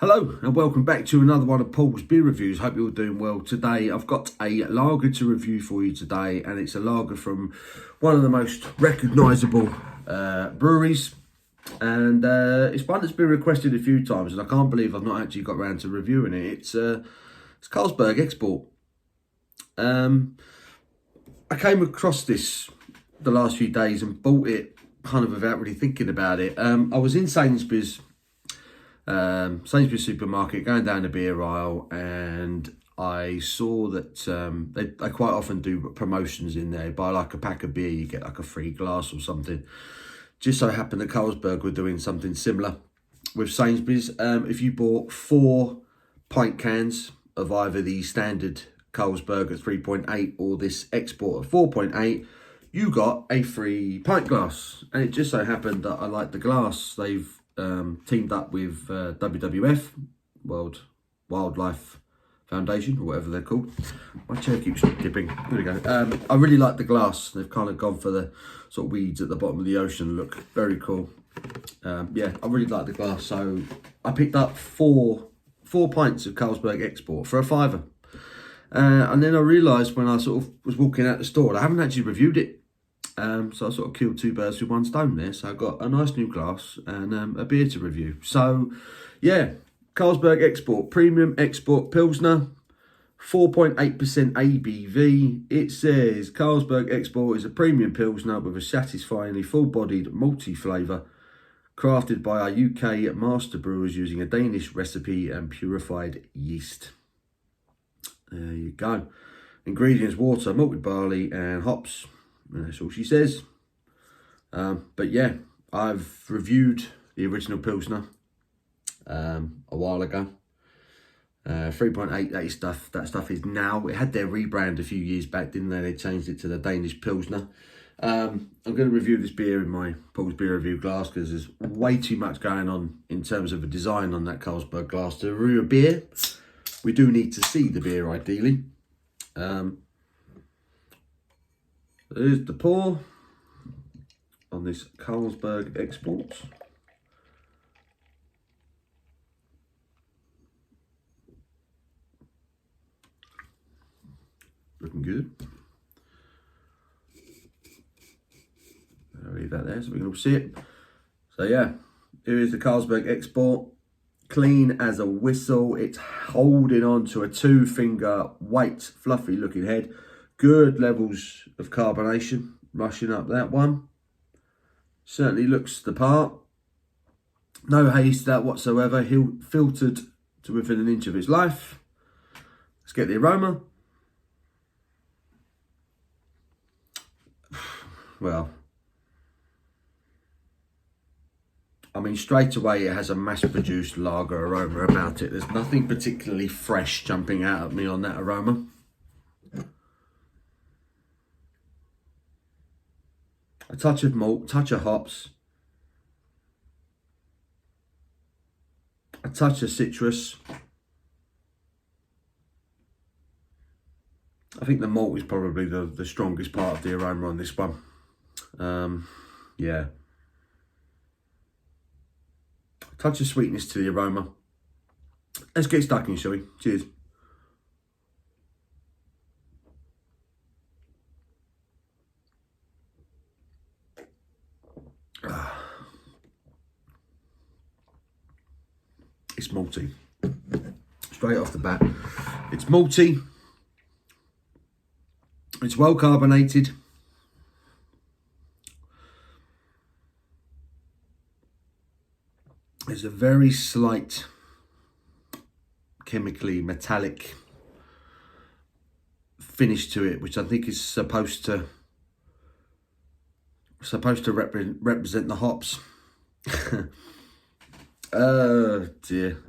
Hello and welcome back to another one of Paul's beer reviews. Hope you're all doing well. Today I've got a lager to review for you today, and it's a lager from one of the most recognisable breweries, and it's one that's been requested a few times, and I can't believe I've not actually got around to reviewing it. It's Carlsberg Export. I came across this the last few days and bought it kind of without really thinking about it. I was in Sainsbury's supermarket, going down the beer aisle, and I saw that they quite often do promotions in there. Buy like a pack of beer, you get like a free glass or something. Just so happened that Carlsberg were doing something similar with Sainsbury's. If you bought 4 pint cans of either the standard Carlsberg at 3.8 or this export at 4.8, you got a free pint glass. And it just so happened that I like the glass. They've teamed up with WWF, World Wildlife Foundation, or whatever they're called. My chair keeps dipping. There we go. I really like the glass. They've kind of gone for the sort of weeds at the bottom of the ocean look. Very cool. Yeah, I really like the glass. So I picked up four pints of Carlsberg Export for £5. And then I realised when I sort of was walking out the store, I haven't actually reviewed it. So I sort of killed 2 birds with 1 stone there. So I got a nice new glass and a beer to review. So yeah, Carlsberg Export, Premium Export Pilsner, 4.8% ABV. It says Carlsberg Export is a premium Pilsner with a satisfyingly full-bodied malty flavour, crafted by our UK master brewers using a Danish recipe and purified yeast. There you go. Ingredients: water, malted barley and hops. And that's all she says. But yeah, I've reviewed the original Pilsner a while ago. 3.8, that stuff is now. It had their rebrand a few years back, didn't they? They changed it to the Danish Pilsner. I'm going to review this beer in my Paul's Beer Review glass because there's way too much going on in terms of a design on that Carlsberg glass. To review a beer, we do need to see the beer ideally. There's the pour on this Carlsberg Export. Looking good. I'll leave that there so we can all see it. So yeah, here is the Carlsberg Export. Clean as a whistle. It's holding on to a 2-finger white fluffy looking head. Good levels of carbonation rushing up that one. Certainly looks the part. No haze to that whatsoever. Filtered to within an inch of its life. Let's get the aroma. Well, I mean, straight away it has a mass-produced lager aroma about it. There's nothing particularly fresh jumping out at me on that aroma. A touch of malt, touch of hops, a touch of citrus. I think the malt is probably the strongest part of the aroma on this one. Yeah. A touch of sweetness to the aroma. Let's get stuck in, shall we? Cheers. It's malty. Straight off the bat. It's malty. It's well carbonated. There's a very slight chemically metallic finish to it, which I think is supposed to represent the hops. Oh dear.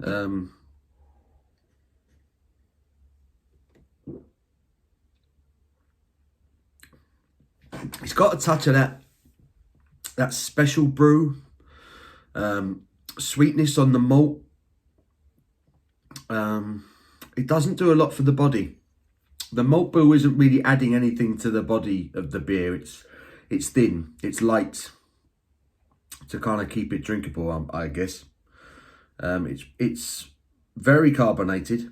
It's got a touch of that special brew sweetness on the malt. It doesn't do a lot for the body. The malt brew isn't really adding anything to the body of the beer. It's thin, it's light to kind of keep it drinkable, I guess. It's Very carbonated.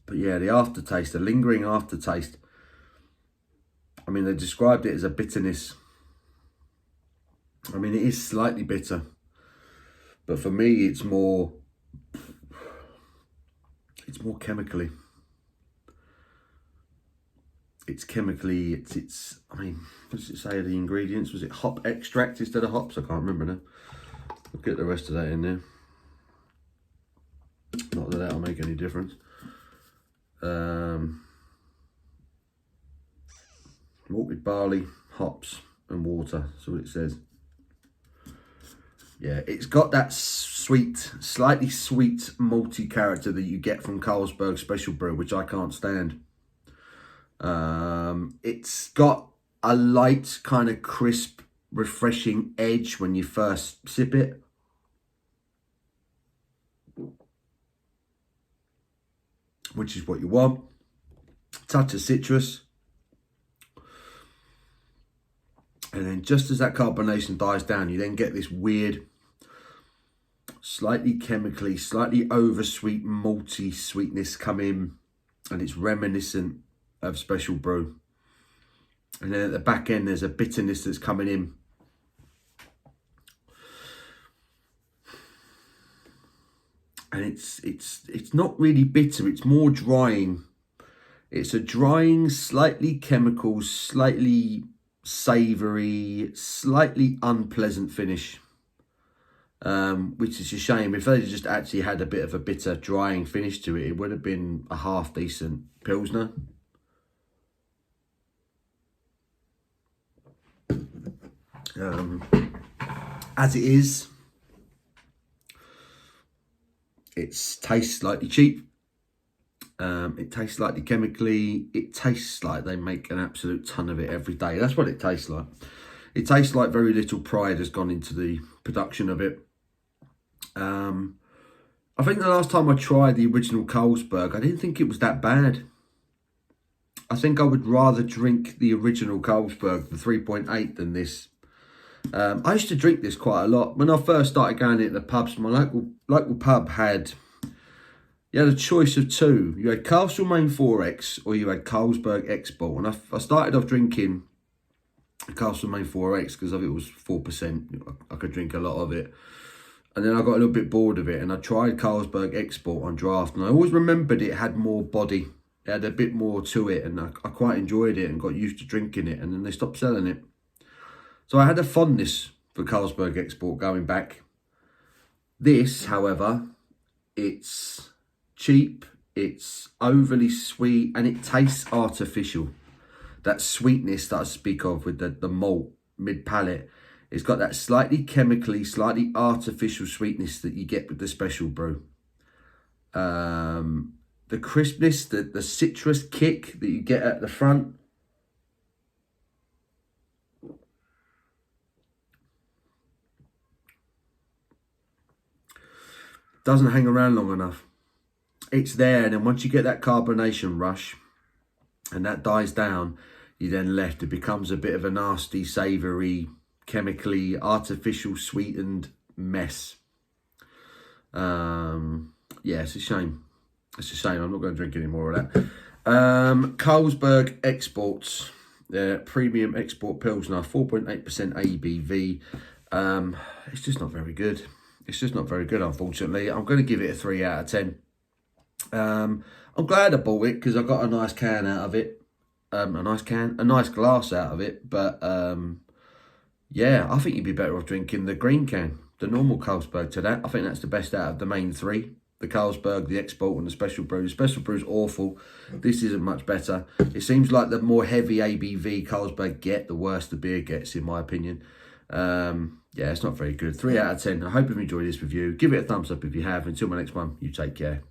But yeah, the aftertaste, the lingering aftertaste. I mean, they described it as a bitterness. I mean, it is slightly bitter. But for me, it's more chemically. It's chemically, I mean, what does it say, the ingredients? Was it hop extract instead of hops? I can't remember now. I'll get the rest of that in there. Not that that'll make any difference. Malted barley, hops and water, that's what it says. Yeah, it's got that sweet, slightly sweet malty character that you get from Carlsberg Special Brew, which I can't stand. It's got a light kind of crisp, refreshing edge when you first sip it. Which is what you want. Touch of citrus. And then just as that carbonation dies down, you then get this weird, slightly chemically, slightly oversweet, malty sweetness come in. And it's reminiscent of Special Brew. And then at the back end, there's a bitterness that's coming in. And it's not really bitter, it's more drying. It's a drying, slightly chemical, slightly savoury, slightly unpleasant finish. Which is a shame. If they just actually had a bit of a bitter, drying finish to it, it would have been a half decent Pilsner. As it is, it tastes slightly cheap. It tastes slightly chemically. It tastes like they make an absolute ton of it every day. That's what it tastes like. It tastes like very little pride has gone into the production of it. I think the last time I tried the original Carlsberg, I didn't think it was that bad. I think I would rather drink the original Carlsberg, the 3.8, than this. I used to drink this quite a lot. When I first started going into the pubs, my local pub had a choice of two. You had Castlemaine 4X or you had Carlsberg X-Ball. And I started off drinking Castlemaine 4X because of it was 4%. I could drink a lot of it. And then I got a little bit bored of it and I tried Carlsberg X-Ball on draft. And I always remembered it had more body. It had a bit more to it and I quite enjoyed it and got used to drinking it. And then they stopped selling it. So I had a fondness for Carlsberg Export going back. This, however, it's cheap, it's overly sweet, and it tastes artificial. That sweetness that I speak of with the malt mid-palate, it's got that slightly chemically, slightly artificial sweetness that you get with the Special Brew. The crispness, the citrus kick that you get at the front, doesn't hang around long enough. It's there, and then once you get that carbonation rush and that dies down, you're then left. It becomes a bit of a nasty, savoury, chemically, artificial, sweetened mess. Yeah, it's a shame. It's a shame. I'm not going to drink any more of that. Carlsberg Exports, premium export Pilsner, 4.8% ABV. It's just not very good. It's just not very good, unfortunately. I'm going to give it a 3 out of 10. I'm glad I bought it because I got a nice can out of it. A nice glass out of it. But yeah, I think you'd be better off drinking the green can, the normal Carlsberg to that. I think that's the best out of the main three. The Carlsberg, the Export and the Special Brew. The Special Brew's awful. This isn't much better. It seems like the more heavy ABV Carlsberg get, the worse the beer gets, in my opinion. Yeah, it's not very good. 3 out of 10. I hope you've enjoyed this review. Give it a thumbs up if you have. Until my next one, you take care.